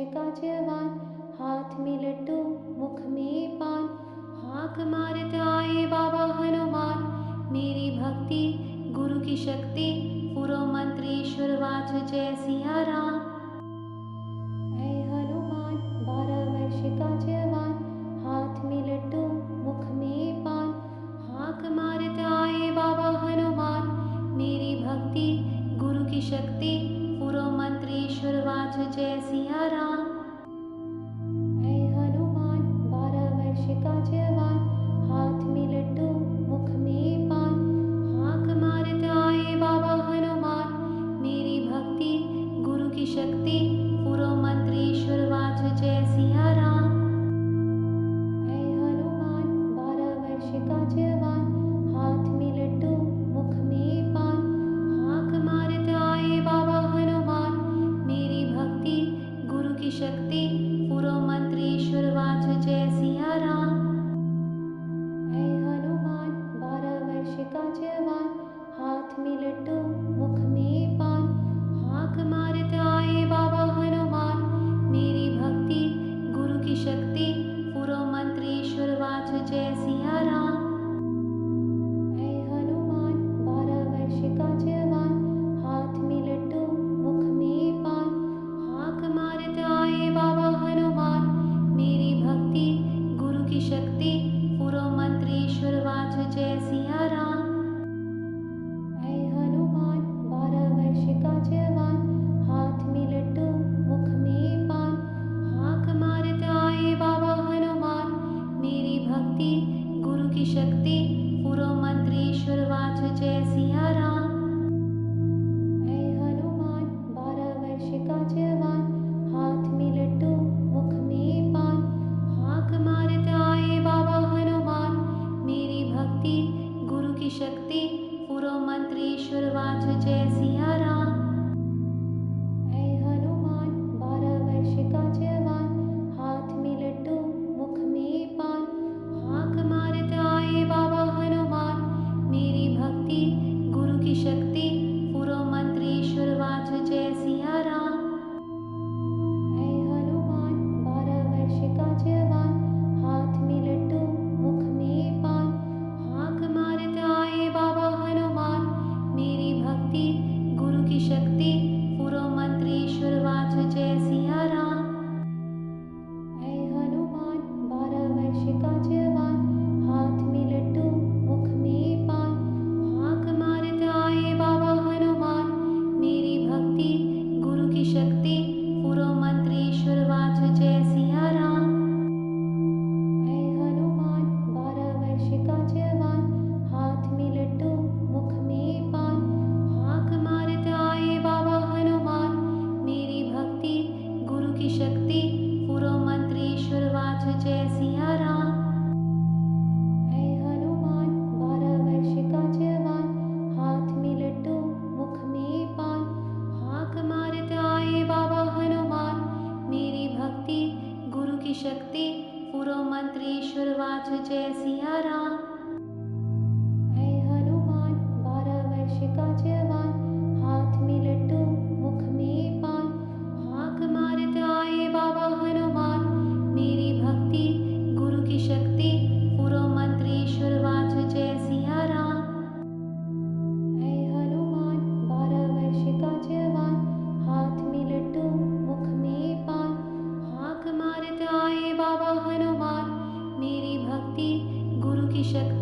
का जवान, हाथ में लड्डू मुख में पान, हाक मारत आए बाबा हनुमान। मेरी भक्ति गुरु की शक्ति, पुरो मंत्रेश्वर वाच जय सिया राम। ऐ हनुमान 12 वर्ष का जवान, हाथ में लड्डू मुख में पान, हाक मारत आए बाबा हनुमान। मेरी भक्ति गुरु की शक्ति, पुरो मंत्रेश्वर वाच जय सिया राम। ऐ हनुमान 12 वर्ष का जवान, हाथ में लड्डू मुख में पान, हाक मारत आए बाबा हनुमान। मेरी भक्ति गुरु की शक्ति, पुरो मंत्रेश्वर वाच जय सिया राम। ऐ हनुमान 12 वर्ष का जवान, हाथ में लड्डू मुख में पान, हाक मारत आए बाबा हनुमान। मेरी भक्ति गुरु की शक्ति, पुरो मंत्रेश्वर वाच जय सिया राम। ऐ हनुमान 12 वर्ष का जवान, हाथ में लड्डू मुख में पान, हाक मारत आए बाबा हनुमान। मेरी भक्ति गुरु की शक्ति, पुरो मंत्रेश्वर वाच जय सिया राम। ऐ हनुमान 12 वर्ष का जवान, हाथ में लड्डू मुख में पान, हाक मारत आए बाबा हनुमान। मेरी भक्ति गुरु की शक्ति, पुरो मंत्रेश्वर वाच जय सिया राम। ऐ हनुमान 12 वर्ष का जवान, हाथ में लड्डू मुख में पान, हाक मारत आए बाबा हनुमान। मेरी भक्ति गुरु की शक्ति, पुरो मंत्रेश्वर वाच जय सिया राम। ऐ हनुमान 12 वर्ष का जवान, हाथ में लड्डू मुख में पान, हाक मारत आए बाबा हनुमान। मेरी भक्ति गुरु की शक्ति, पुरो मंत्रेश्वर वाच जय सिया राम। ऐ हनुमान 12 वर्ष का जवान, हाथ में लड्डू मुख में पान, हाक मारत आए बाबा हनुमान। मेरी भक्ति गुरु की शक्ति, पुरो मंत्रेश्वर वाच जय सिया राम। ऐ हनुमान 12 वर्ष का जवान, हाथ में लड्डू मुख में पान, हाक मारत आए बाबा हनुमान। मेरी भक्ति गुरु की शक्ति, पुरो मंत्रेश्वर वाच जय सिया राम। ऐ हनुमान 12 वर्ष का जवान, हाथ में लड्डू मुख में पान, हाक मारत आए बाबा हनुमान। मेरी भक्ति गुरु की शक्ति, पुरो मंत्रेश्वर वाच जय सिया राम। ऐ हनुमान 12 वर्ष का जवान, हाथ में लड्डू मुख में पान, हाक मारत आए बाबा हनुमान। मेरी भक्ति गुरु की शक्ति, पुरो मंत्रेश्वर वाच जय सिया राम। ऐ हनुमान 12 वर्ष का जवान, हाथ में लड्डू मुख में पान, हाक मारत आए बाबा हनुमान। मेरी भक्ति गुरु की शक्ति, पुरो मंत्रेश्वर वाच जय सिया राम। ऐ हनुमान 12 वर्ष का जवान, हाथ में लड्डू मुख में पान, हाक मारत आए बाबा हनुमान। मेरी भक्ति गुरु की शक्ति, पुरो मंत्रेश्वर वाच जय सिया राम। ऐ हनुमान 12 वर्ष का जवान, हाथ में लड्डू मुख में पान, हाक मारत आए बाबा हनुमान। मेरी भक्ति गुरु की शक्ति,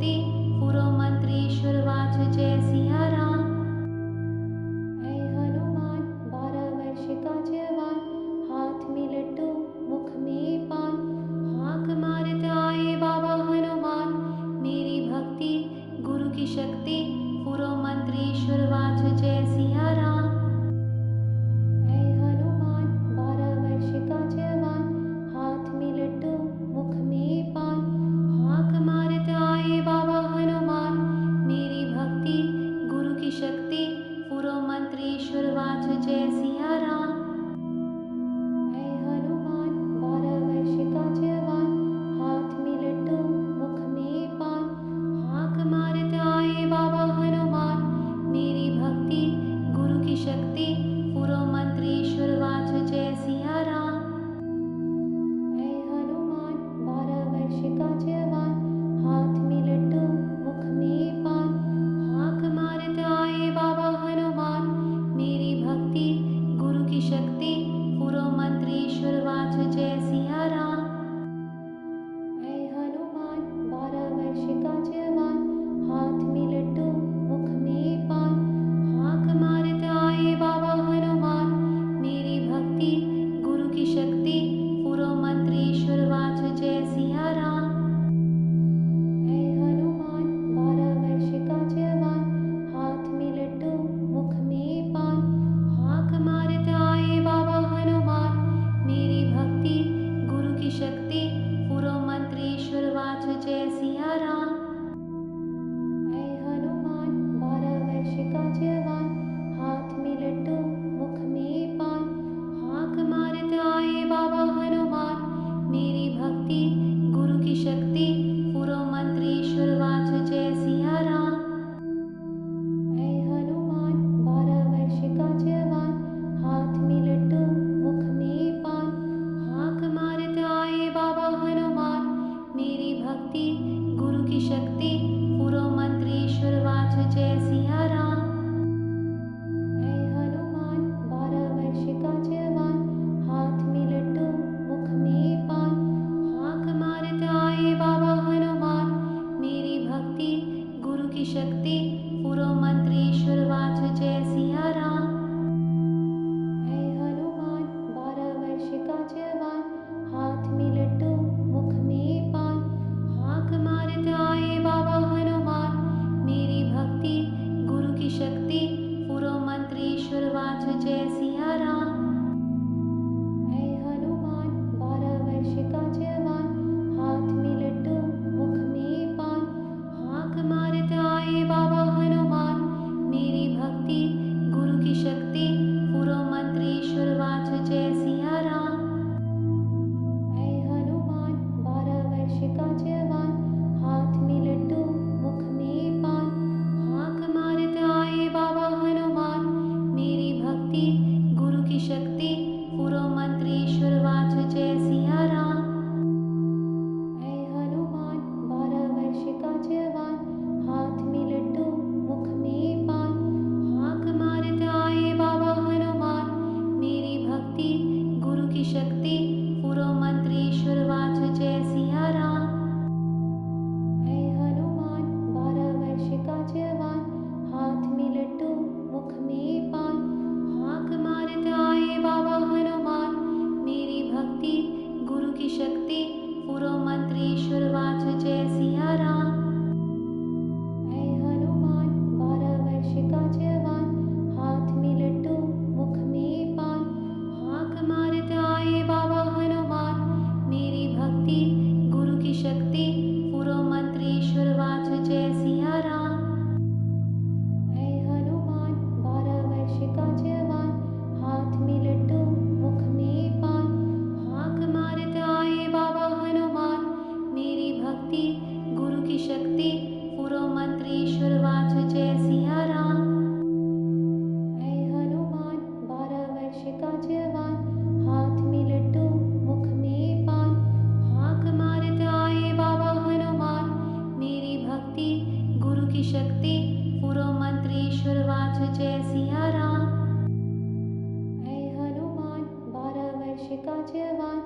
जवान,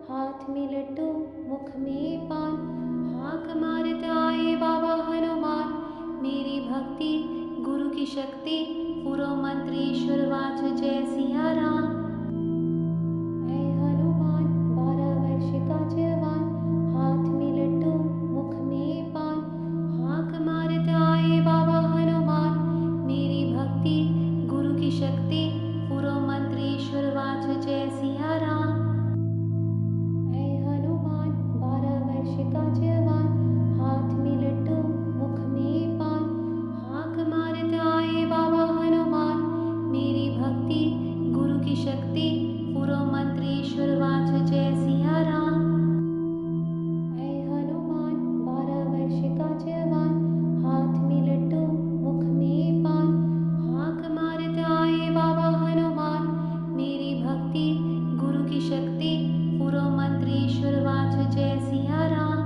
हाथ में लड्डू मुख में पान, हाक मारत आए बाबा हनुमान, मेरी भक्ति गुरु की शक्ति, पूरो मंत्र ईश्वर वाच जय सिया राम। ऐ हनुमान 12 वर्ष का जवान, हाथ में लड्डू मुख में पान, हाक मारत आए बाबा हनुमान, मेरी भक्ति गुरु की शक्ति, पूरो मंत्र ईश्वर वाच जय सिया राम। ऐ हनुमान 12 वर्ष का जवान, हाथ में लड्डू मुख में पान, हाक मारत आए बाबा हनुमान, मेरी भक्ति गुरु की शक्ति, पूरो मंत्र ईश्वर वाच जय सिया राम। ऐ हनुमान 12 वर्ष का जवान, हाथ में लड्डू मुख में पान, हाक मारत आए बाबा हनुमान, मेरी भक्ति गुरु की शक्ति, पूरो मंत्र ईश्वर वाच जय सिया राम।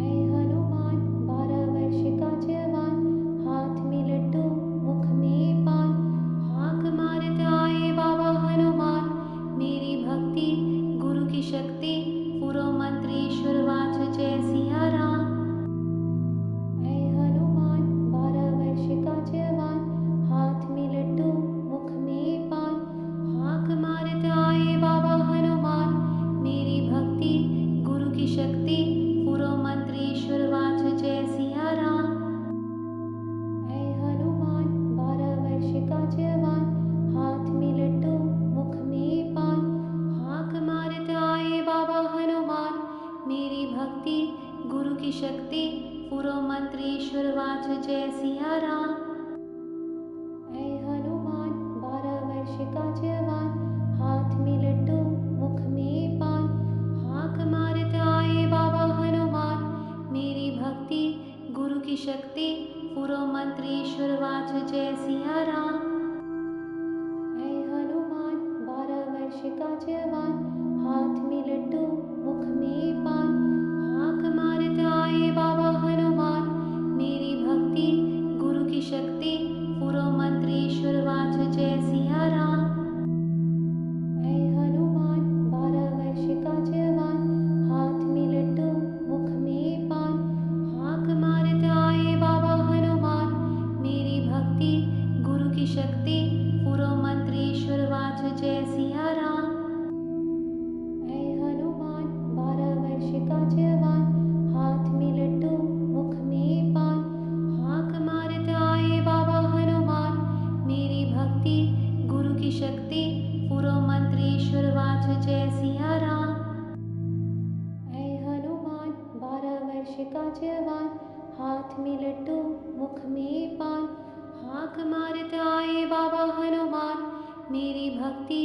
ऐ हनुमान 12 वर्ष का जवान, हाथ में लड्डू मुख में पान, हाक मारत आए बाबा हनुमान, मेरी भक्ति गुरु की शक्ति, पूरो मंत्र ईश्वर वाच जय सिया राम। ऐ हनुमान 12 वर्ष का जवान, हाथ में लड्डू मुख में पान, हाक मारत आए बाबा हनुमान, मेरी भक्ति गुरु की शक्ति, पूरो मंत्र ईश्वर वाच जय सिया राम। ऐ हनुमान 12 वर्ष का जवान, हाथ में लड्डू मुख में पान, हाक मारत आए बाबा हनुमान, मेरी भक्ति गुरु की शक्ति, पूरो मंत्र ईश्वर वाच जय सिया राम। ऐ हनुमान 12 वर्ष का जवान, हाथ में लड्डू मुख में पान, हाक मारत आए बाबा हनुमान, मेरी भक्ति गुरु की शक्ति, पूरो मंत्र ईश्वर वाच जय सिया राम। ऐ हनुमान 12 वर्ष का जवान, हाथ में लड्डू मुख में पान, हाक मारत आए बाबा हनुमान, मेरी भक्ति गुरु की शक्ति, पूरो मंत्र ईश्वर वाच जय सिया राम। ऐ हनुमान 12 वर्ष का जवान, हाथ में लड्डू मुख में पान, हाक मारत आए बाबा हनुमान, मेरी भक्ति गुरु की शक्ति, पूरो मंत्र ईश्वर वाच जय सिया राम। ऐ हनुमान 12 वर्ष का जवान, हाथ में लड्डू मुख में पान, हाक मारत आए बाबा हनुमान, मेरी भक्ति गुरु की शक्ति, पूरो मंत्र ईश्वर वाच जय सिया राम। ऐ हनुमान 12 वर्ष का जवान, हाथ में लड्डू मुख में पान, हाक मारत आए बाबा हनुमान, मेरी भक्ति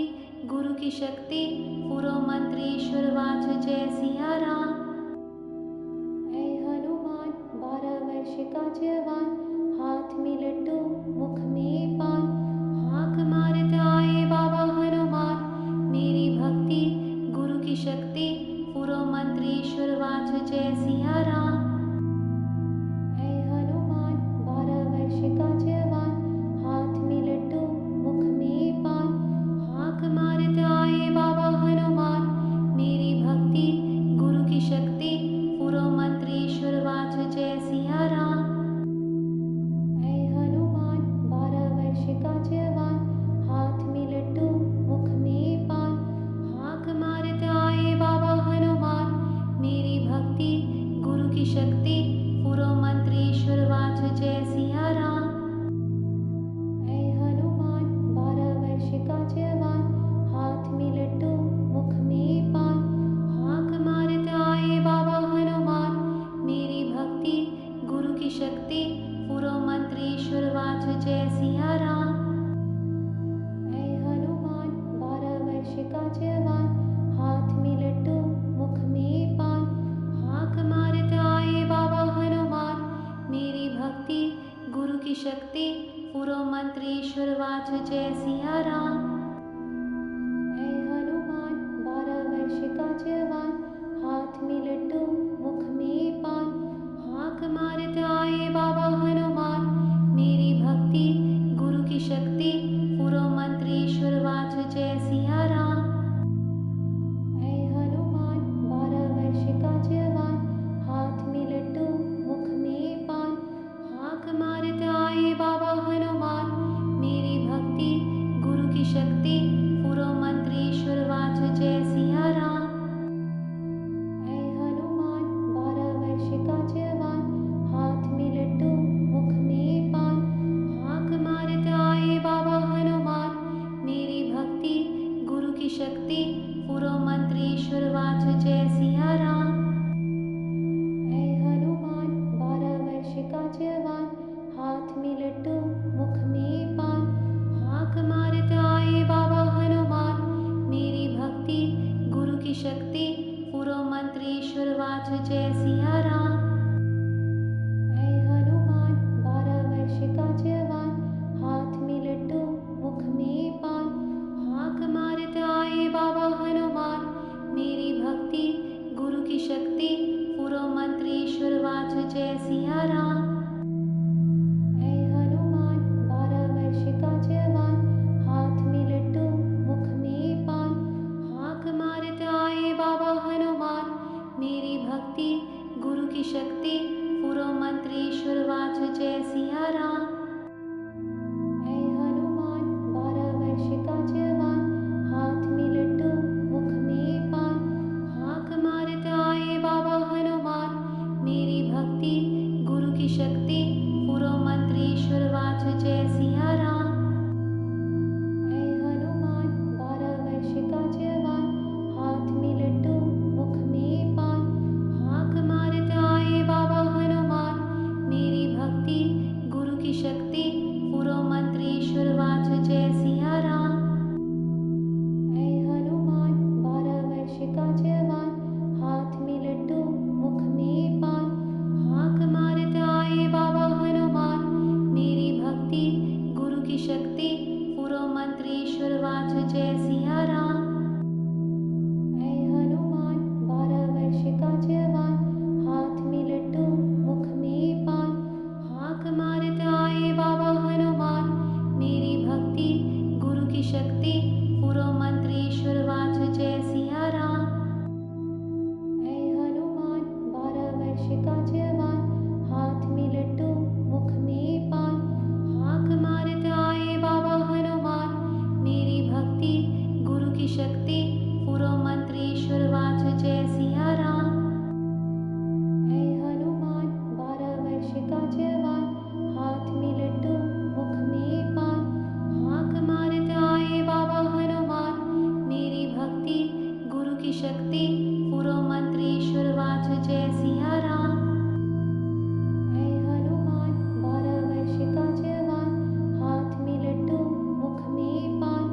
गुरु की शक्ति, पूरो मंत्र ईश्वर वाच जय सिया राम। ऐ हनुमान 12 वर्ष का जवान, हाथ में लड्डू मुख में पान, हाक मारत आए बाबा हनुमान, मेरी भक्ति गुरु की शक्ति, पूरो मंत्र ईश्वर वाच जय सिया राम। ऐ हनुमान 12 वर्ष का जवान, हाथ में लड्डू मुख में पान, हाक मारत आए बाबा हनुमान, मेरी भक्ति गुरु की शक्ति, पूरो मंत्र ईश्वर वाच जय सिया राम। ऐ हनुमान 12 वर्ष का जवान, हाथ में लड्डू मुख में पान, हाक मारत आए बाबा हनुमान, मेरी भक्ति गुरु की शक्ति, पूरो मंत्र ईश्वर वाच जय सिया राम। ऐ हनुमान 12 वर्ष का जवान, हाथ में लड्डू मुख में पान, हाक मारत आए बाबा हनुमान, मेरी भक्ति गुरु की शक्ति, पूरो मंत्र ईश्वर वाच जय सिया राम। ऐ हनुमान 12 वर्ष का जवान, हाथ में लड्डू मुख में पान, हाक मारत आए बाबा हनुमान, मेरी भक्ति गुरु की शक्ति, पूरो मंत्र ईश्वर वाच जय सिया राम। ऐ हनुमान 12 वर्ष का जवान, हाथ में लड्डू मुख में पान, हाक मारत आए बाबा हनुमान, मेरी भक्ति गुरु की शक्ति, पूरो मंत्र ईश्वर वाच जय सिया राम। की शक्ति पुरो मंत्रेश्वर वाच जय सिया राम। ऐ हनुमान 12 वर्ष का जवान, हाथ में लड्डू मुख में पान, हाक मारत आए बाबा हनुमान, मेरी भक्ति गुरु की शक्ति पुरो मंत्रेश्वर वाच जय सिया राम। ऐ हनुमान 12 वर्ष का जवान, हाथ में लड्डू मुख में पान, हाक मारत आए बाबा हनुमान, मेरी भक्ति गुरु की शक्ति पुरो मंत्रेश्वर वाच जय सिया राम। ऐ हनुमान 12 वर्ष का जवान, हाथ में लड्डू मुख में पान,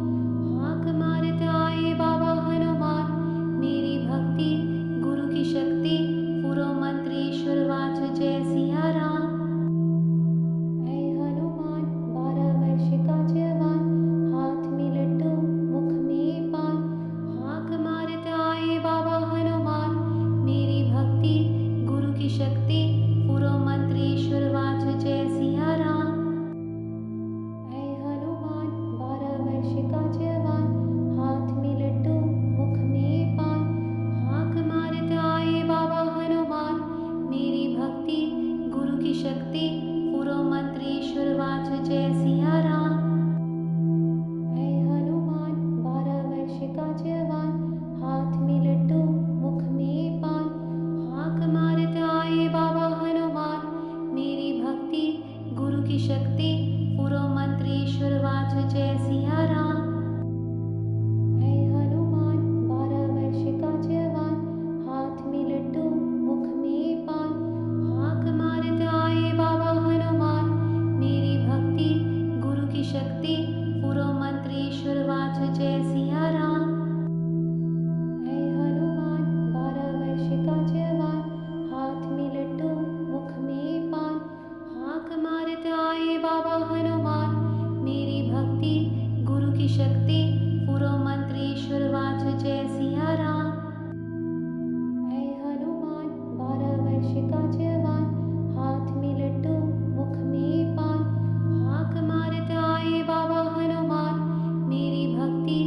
हाक मारत आए बाबा हनुमान, मेरी भक्ति गुरु की शक्ति पुरो मंत्रेश्वर वाच जय सिया राम। ऐ हनुमान 12 वर्ष का जवान, हाथ में लड्डू मुख में पान, हाक मारत आए बाबा हनुमान, मेरी भक्ति गुरु की शक्ति पुरो मंत्रेश्वर वाच जय सिया राम। ऐ हनुमान 12 वर्ष का जवान, हाथ में लड्डू मुख में पान, हाक मारत आए बाबा हनुमान, मेरी भक्ति गुरु की शक्ति पुरो मंत्रेश्वर वाच जय सिया राम। ऐ हनुमान 12 वर्ष का जवान, हाथ में लड्डू मुख में पान, हाक मारत आए बाबा हनुमान, मेरी भक्ति गुरु की शक्ति पुरो मंत्रेश्वर वाच जय सिया राम। ऐ हनुमान 12 वर्ष का जवान, हाथ में लड्डू मुख में पान, हाक मारत आए बाबा हनुमान, मेरी भक्ति गुरु की शक्ति पुरो मंत्रेश्वर वाच जय सिया राम। ऐ हनुमान 12 वर्ष का जवान, हाथ में लड्डू मुख में पान, हाक मारत आए बाबा हनुमान, मेरी भक्ति गुरु की शक्ति पुरो मंत्रेश्वर वाच जय सिया राम। ऐ हनुमान 12 वर्ष का जवान, हाथ में लड्डू मुख में पान, हाक मारत आए बाबा हनुमान, मेरी भक्ति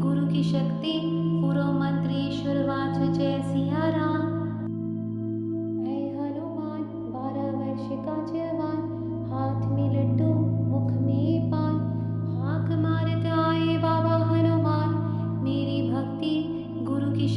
गुरु की शक्ति पुरो मंत्रेश्वर वाच जय सिया राम। ऐ हनुमान 12 वर्ष का जवान, हाथ में लड्डू मुख में पान, हाक मारत आए बाबा हनुमान, मेरी भक्ति गुरु की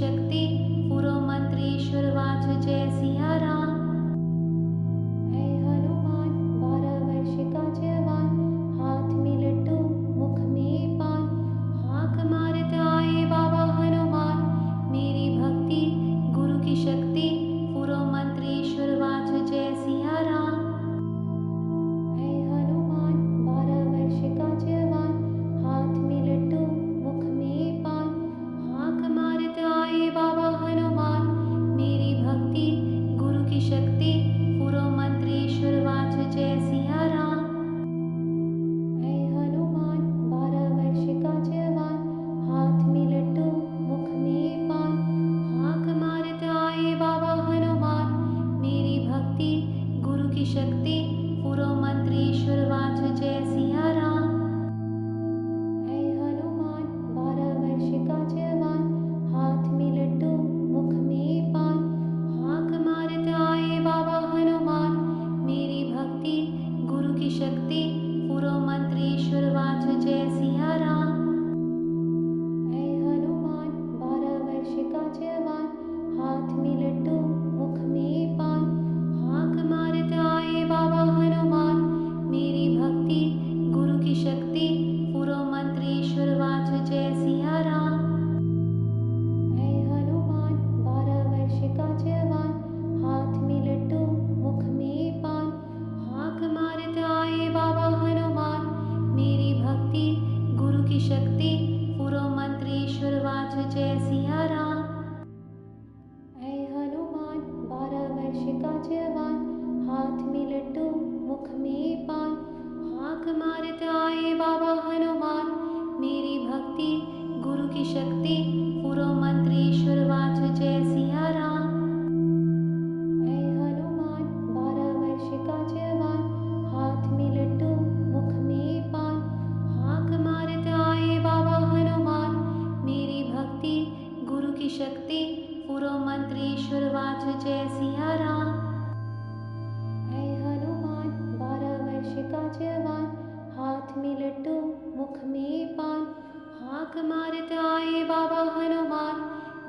मारते आए बाबा हनुमान,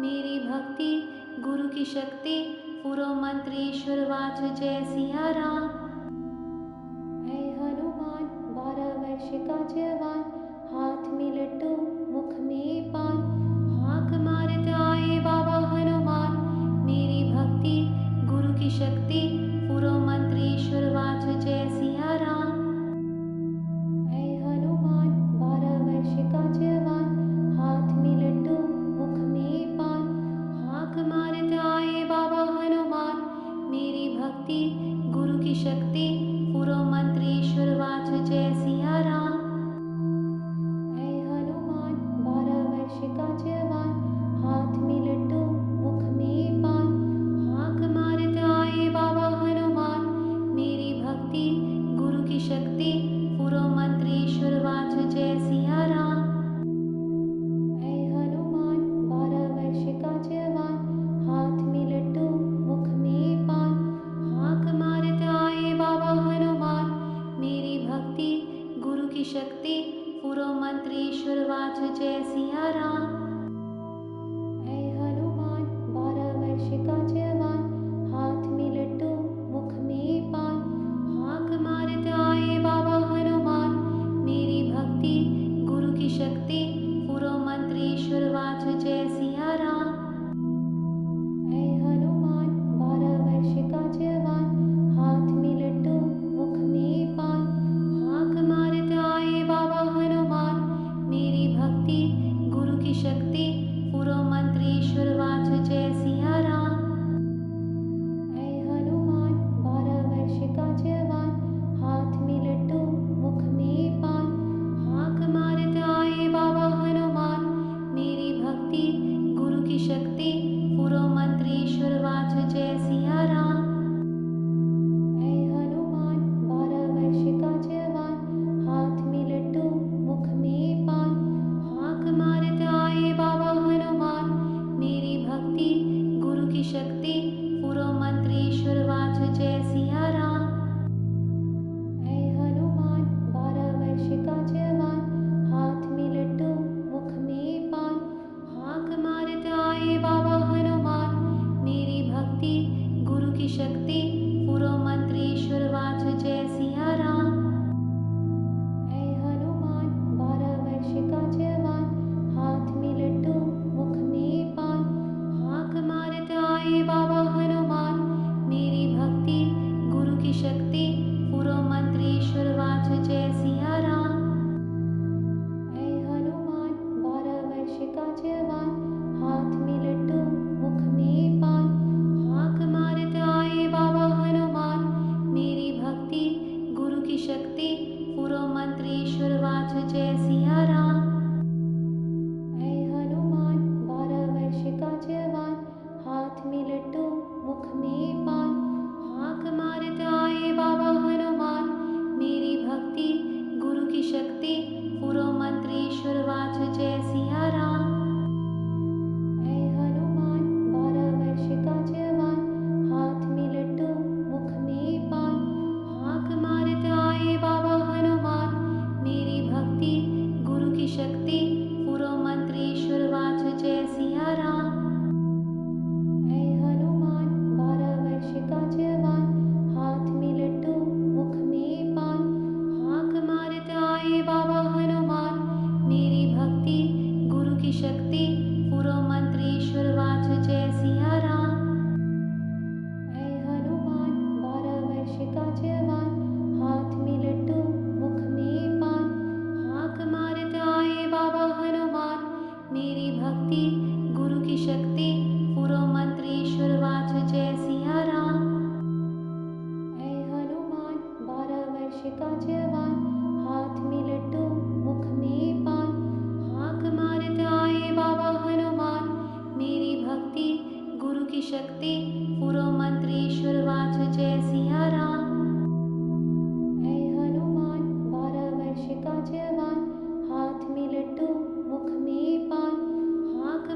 मेरी भक्ति गुरु की शक्ति, पूरो मंत्र ईश्वर वाच जय सिया राम। ऐ हनुमान 12 वर्ष का जवान, हाथ में लड्डू मुख में पान, हाक मारते आए बाबा हनुमान, मेरी भक्ति गुरु की शक्ति, पूरो मंत्र ईश्वर वाच जय सिया राम। ऐ हनुमान 12 वर्ष का जवान, हाथ में लड्डू मुख में पान, हाक मारते आए बाबा हनुमान, मेरी भक्ति गुरु की शक्ति, पूरो मंत्र ईश्वर वाच जय सिया राम। ऐ हनुमान 12 वर्ष का जवान, हाथ में लड्डू मुख में पान, हाक मारते आए बाबा हनुमान, मेरी भक्ति गुरु की शक्ति, पूरो मंत्र ईश्वर वाच जय सिया राम। ऐ हनुमान 12 वर्ष का जवान, हाथ में लड्डू मुख में पान, हाक मारते आए बाबा हनुमान, मेरी भक्ति गुरु की शक्ति, पूरो मंत्र ईश्वर वाच जय सिया राम। ऐ हनुमान 12 वर्ष का जवान, हाथ में लड्डू मुख में पान, हाक मारते आए बाबा हनुमान, मेरी भक्ति गुरु की शक्ति, पूरो मंत्र ईश्वर वाच जय सिया राम। ऐ हनुमान 12 वर्ष का जवान, हाथ में लड्डू मुख में पान, हाक मारते आए बाबा हनुमान, मेरी भक्ति गुरु की शक्ति, पूरो मंत्र ईश्वर वाच जय सिया राम। ऐ हनुमान 12 वर्ष का जवान, हाथ में लड्डू मुख में पान, हाक मारते आए बाबा हनुमान, मेरी भक्ति गुरु की शक्ति, पूरो मंत्र ईश्वर वाच जय सिया राम। ऐ हनुमान 12 वर्ष का जवान, हाथ में लड्डू मुख में पान, हाक मारते आए बाबा हनुमान, मेरी भक्ति गुरु की शक्ति, पूरो मंत्र ईश्वर वाच जय सिया राम। ऐ हनुमान 12 वर्ष का जवान, हाथ में लड्डू मुख में पान, हाक मारते आए बाबा हनुमान, मेरी भक्ति गुरु की शक्ति, पूरो मंत्र ईश्वर वाच जय सिया राम। ऐ हनुमान 12 वर्ष का जवान, हाथ में लड्डू मुख में पान, हाक मारते आए बाबा हनुमान, मेरी भक्ति गुरु की शक्ति, पूरो मंत्र ईश्वर वाच जय सिया राम। ऐ हनुमान 12 वर्ष का जवान, हाथ में लड्डू मुख में पान, हाक मारते आए बाबा हनुमान, मेरी भक्ति गुरु की शक्ति, पूरो मंत्र ईश्वर वाच जय सिया राम। ऐ हनुमान 12 वर्ष का जवान, हाथ में लड्डू मुख में पान, हाक मारते आए बाबा हनुमान, मेरी भक्ति गुरु की शक्ति, पूरो मंत्र ईश्वर वाच जय सिया राम। ऐ हनुमान 12 वर्ष का जवान, हाथ में लड्डू मुख में पान, हाक मारते आए बाबा हनुमान, मेरी भक्ति गुरु की शक्ति, पूरो मंत्र ईश्वर वाच जय सिया राम। ऐ हनुमान 12 वर्ष का जवान, हाथ में लड्डू मुख में पान, हाक मारते आए बाबा हनुमान, मेरी भक्ति गुरु की शक्ति, पूरो मंत्र ईश्वर वाच जय सिया राम। ऐ हनुमान 12 वर्ष का जवान, हाथ में लड्डू मुख में पान, हाक मारते आए बाबा हनुमान, मेरी भक्ति गुरु की शक्ति, पूरो मंत्र ईश्वर वाच जय सिया राम। ऐ हनुमान 12 वर्ष का जवान, हाथ में लड्डू मुख में पान, हाक मारते आए बाबा हनुमान, मेरी भक्ति गुरु की शक्ति, पूरो मंत्र ईश्वर वाच जय सिया राम। ऐ हनुमान 12 वर्ष का जवान, हाथ में लड्डू मुख में पान, हाक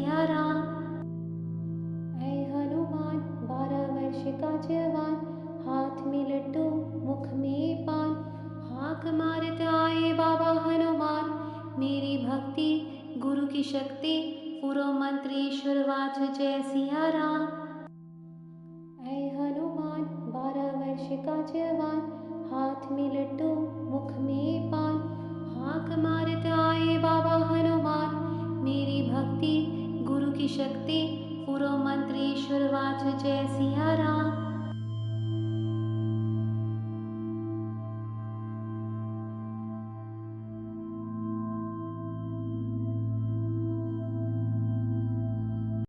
सिया राम। ऐ हनुमान 12 वर्ष का जवान, हाथ में लड्डू मुख में पान, हाक मारत आए बाबा हनुमान, मेरी भक्ति गुरु की शक्ति, पुरो मंत्रेश्वर वाच जय सिया राम। ऐ हनुमान 12 वर्ष का जवान, हाथ में लड्डू मुख में पान, हाक मारत आए बाबा हनुमान, मेरी भक्ति